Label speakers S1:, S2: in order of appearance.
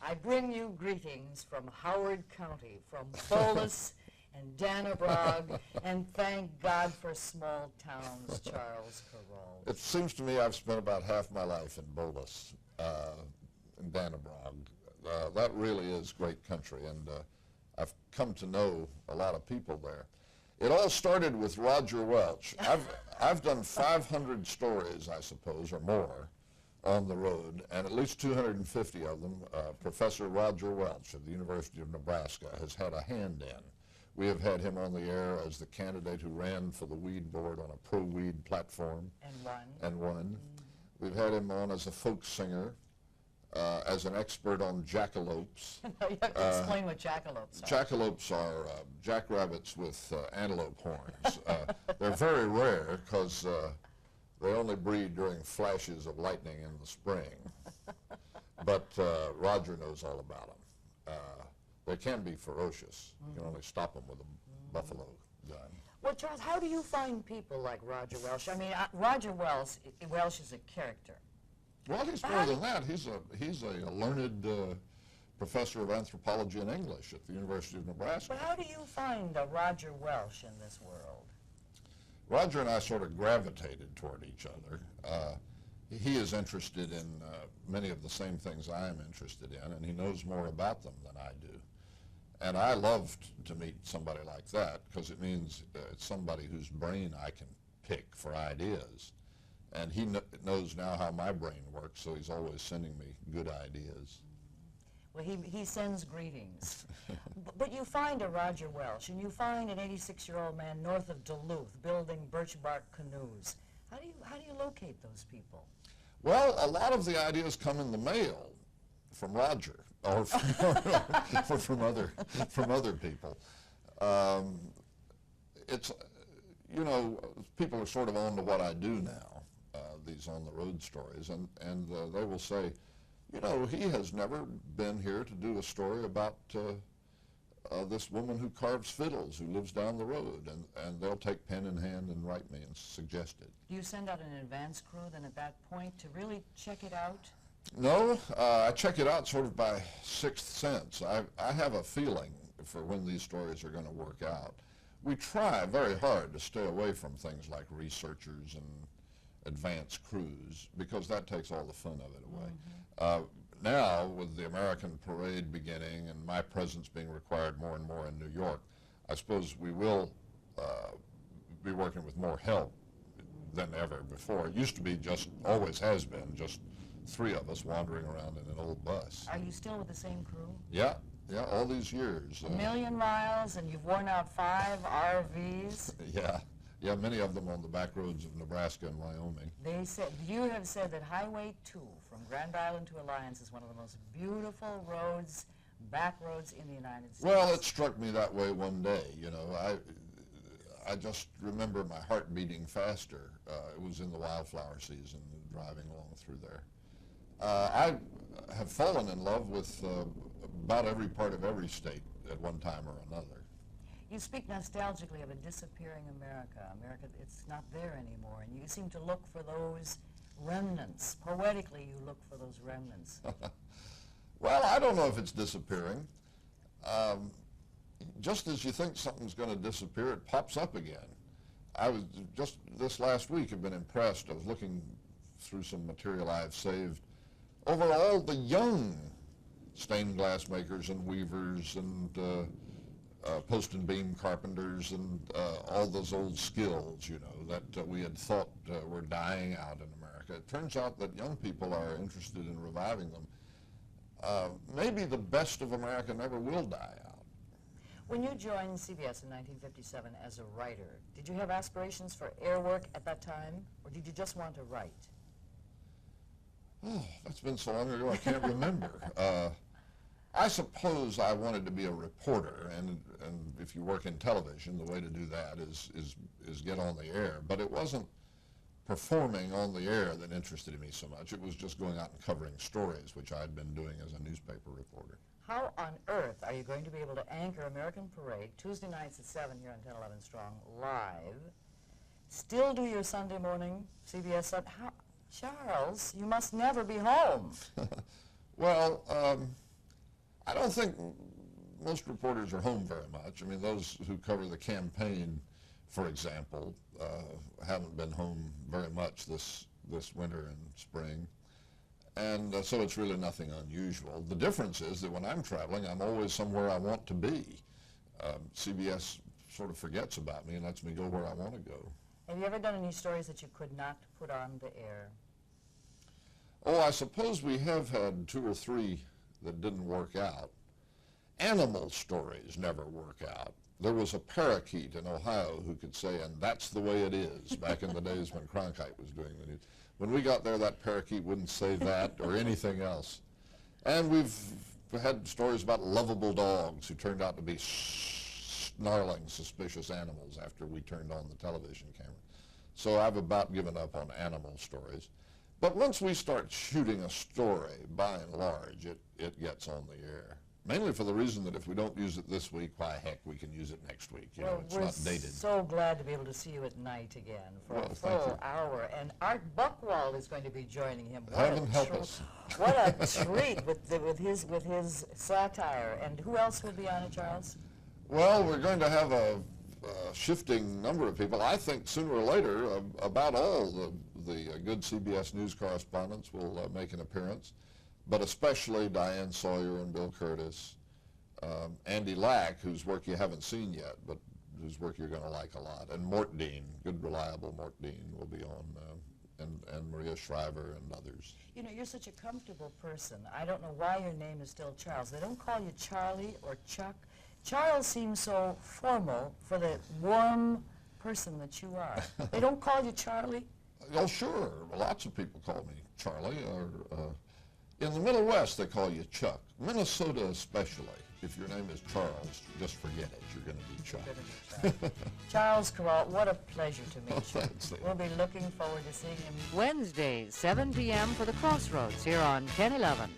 S1: I bring you greetings from Howard County, from Bolus and Dannebrog, and thank God for small towns, Charles Kuralt.
S2: It seems to me I've spent about half my life in Bolus, in Dannebrog. That really is great country, and I've come to know a lot of people there. It all started with Roger Welsch. I've done 500 stories, I suppose, or more, on the road, and at least 250 of them, Professor Roger Welsch of the University of Nebraska has had a hand in. We have had him on the air as the candidate who ran for the weed board on a pro-weed platform. And won. We've had him on as a folk singer, as an expert on jackalopes.
S1: You have to explain what jackalopes are.
S2: Jackalopes are jackrabbits with antelope horns. They're very rare because they only breed during flashes of lightning in the spring. But Roger knows all about them. They can be ferocious. You can only stop them with a buffalo gun.
S1: Well, Charles, how do you find people like Roger Welsch? I mean, Roger Welsch is a character.
S2: Well, he's more than that. He's a learned professor of anthropology and English at the University of Nebraska.
S1: But how do you find a Roger Welsch in this world?
S2: Roger and I sort of gravitated toward each other. He is interested in many of the same things I am interested in, and he knows more about them than I do. And I loved to meet somebody like that because it means it's somebody whose brain I can pick for ideas. And he knows now how my brain works, so he's always sending me good ideas.
S1: Well, he sends greetings. But you find a Roger Welsch, and you find an 86-year-old man north of Duluth building birch bark canoes. How do you locate those people?
S2: Well, a lot of the ideas come in the mail from Roger, or from other people. It's, you know, people are sort of on to what I do now, these on-the-road stories, and they will say, you know, he has never been here to do a story about this woman who carves fiddles who lives down the road, and they'll take pen in hand and write me and suggest it.
S1: Do you send out an advance crew then at that point to really check it out?
S2: No, I check it out sort of by sixth sense. I have a feeling for when these stories are going to work out. We try very hard to stay away from things like researchers and advance crews because that takes all the fun of it away. Now, with the American parade beginning and my presence being required more and more in New York, I suppose we will be working with more help than ever before. It used to be always has been, just three of us wandering around in an old bus.
S1: Are you still with the same crew?
S2: Yeah, all these years.
S1: 1,000,000 miles, and you've worn out 5 RVs?
S2: Yeah, many of them on the back roads of Nebraska and Wyoming.
S1: You have said that Highway 2 from Grand Island to Alliance is one of the most beautiful roads, back roads in the United States.
S2: Well, it struck me that way one day, you know. I just remember my heart beating faster. It was in the wildflower season, driving along through there. I have fallen in love with about every part of every state at one time or another.
S1: You speak nostalgically of a disappearing America. It's not there anymore, and you seem to look for those remnants. Poetically, you look for those remnants.
S2: Well, I don't know if it's disappearing. Just as you think something's going to disappear, it pops up again. I was just this last week have been impressed. I was looking through some material I've saved over all the young stained glass makers and weavers and post and beam carpenters and all those old skills, you know, that we had thought were dying out in America. It turns out that young people are interested in reviving them. Maybe the best of America never will die out.
S1: When you joined CBS in 1957 as a writer, did you have aspirations for air work at that time, or did you just want to write?
S2: Oh, that's been so long ago I can't remember. I suppose I wanted to be a reporter, and if you work in television, the way to do that is get on the air. But it wasn't performing on the air that interested me so much. It was just going out and covering stories, which I'd been doing as a newspaper reporter.
S1: How on earth are you going to be able to anchor American Parade Tuesday nights at 7 here on 10/11 Strong live, still do your Sunday morning CBS Sunday? Charles, you must never be home.
S2: Well, I don't think most reporters are home very much. I mean, those who cover the campaign, for example, haven't been home very much this winter and spring. And so it's really nothing unusual. The difference is that when I'm traveling, I'm always somewhere I want to be. CBS sort of forgets about me and lets me go where I want to go.
S1: Have you ever done any stories that you could not put on the air?
S2: Oh, I suppose we have had 2 or 3 that didn't work out. Animal stories never work out. There was a parakeet in Ohio who could say, "and that's the way it is," back in the days when Cronkite was doing the news. When we got there, that parakeet wouldn't say that or anything else. And we've had stories about lovable dogs who turned out to be snarling, suspicious animals after we turned on the television camera. So I've about given up on animal stories. But once we start shooting a story, by and large, it gets on the air. Mainly for the reason that if we don't use it this week, why heck, we can use it next week. You know, it's not dated.
S1: We're so glad to be able to see you at night again for a full hour. And Art Buchwald is going to be joining him.
S2: Heaven help us.
S1: What a treat with his satire. And who else will be on it, Charles?
S2: Well, we're going to have a shifting number of people. I think sooner or later, about all the good CBS News correspondents will make an appearance, but especially Diane Sawyer and Bill Curtis, Andy Lack, whose work you haven't seen yet, but whose work you're going to like a lot, and Mort Dean, good, reliable Mort Dean will be on, and Maria Shriver and others.
S1: You know, you're such a comfortable person. I don't know why your name is still Charles. They don't call you Charlie or Chuck. Charles seems so formal for the warm person that you are. They don't call you Charlie?
S2: Oh, sure. Lots of people call me Charlie. Or in the Middle West, they call you Chuck. Minnesota especially. If your name is Charles, just forget it. You're going to be Chuck.
S1: Charles Kuralt, what a pleasure to meet you.
S2: Thanks,
S1: We'll be looking forward to seeing him
S3: Wednesdays, 7 p.m. for The Crossroads here on KGIN-11.